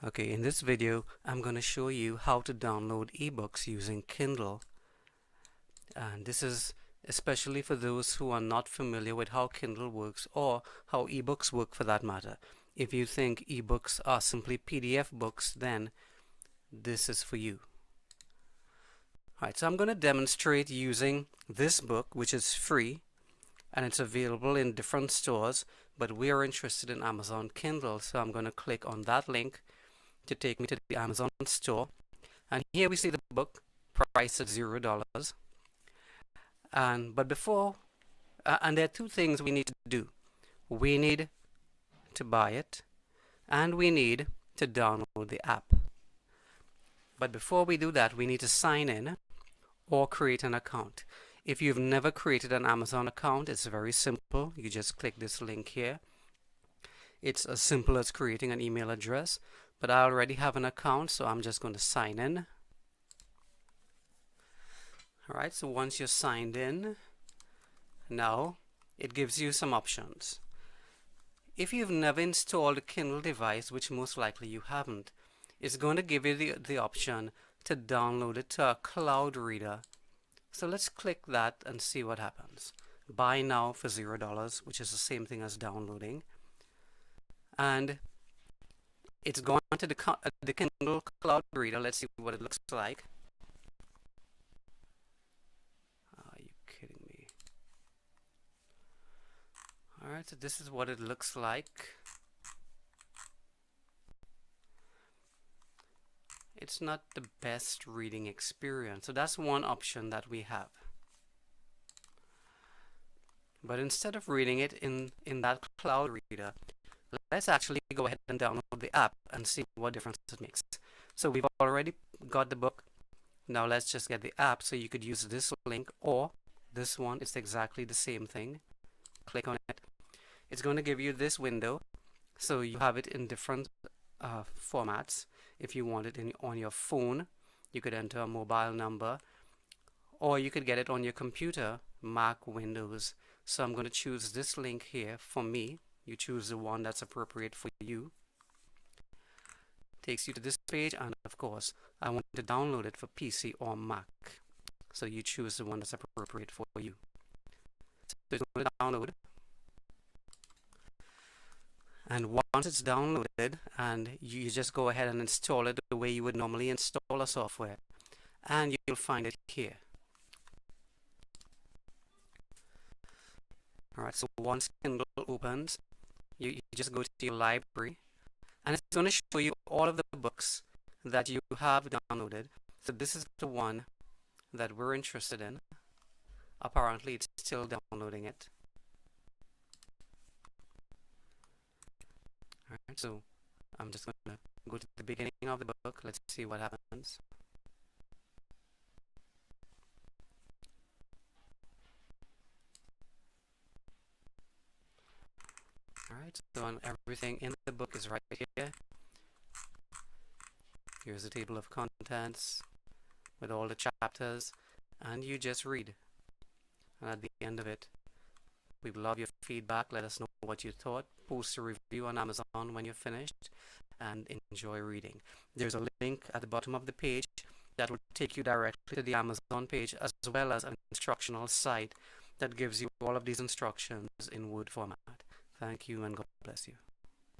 Okay, in this video I'm going to show you how to download ebooks using Kindle, and this is especially for those who are not familiar with how Kindle works or how ebooks work for that matter. If you think ebooks are simply PDF books, then this is for you. Alright, so I'm going to demonstrate using this book, which is free and it's available in different stores, but we are interested in Amazon Kindle, so I'm going to click on that link to take me to the Amazon store, and here we see the book priced at $0. But before and there are two things we need to do. We need to buy it and we need to download the app. But before we do that, we need to sign in or create an account. If you've never created an Amazon account, it's very simple. You just click this link here. It's as simple as creating an email address, but I already have an account, so I'm just going to sign in. Alright, so once you're signed in, now it gives you some options. If you've never installed a Kindle device, which most likely you haven't, it's going to give you the option to download it to a cloud reader. So let's click that and see what happens. Buy now for $0, which is the same thing as downloading. And it's gone to the Kindle cloud reader. Let's see what it looks like. Are you kidding me? Alright, so this is what it looks like. It's not the best reading experience, so that's one option that we have. But instead of reading it in that cloud reader, let's actually go ahead and download the app and see what difference it makes. So we've already got the book. Now let's just get the app, so you could use this link or this one. It's exactly the same thing. Click on it. It's going to give you this window, so you have it in different formats. If you want it on your phone, you could enter a mobile number, or you could get it on your computer, Mac, Windows. So I'm going to choose this link here for me. You choose the one that's appropriate for you. Takes you to this page, and of course I want to download it for PC or Mac. So you choose the one that's appropriate for you. So it's going to download. And once it's downloaded, and you just go ahead and install it the way you would normally install a software, and you'll find it here. Alright, so once Kindle opens, you just go to your library, and it's going to show you all of the books that you have downloaded. So this is the one that we're interested in. Apparently it's still downloading it. Alright, so I'm just going to go to the beginning of the book. Let's see what happens. Alright, so everything in the book is right here. Here's the table of contents with all the chapters, and you just read. And at the end of it, we love your feedback. Let us know what you thought. Post a review on Amazon when you're finished, and enjoy reading. There's a link at the bottom of the page that will take you directly to the Amazon page, as well as an instructional site that gives you all of these instructions in Word format. Thank you, and God bless you.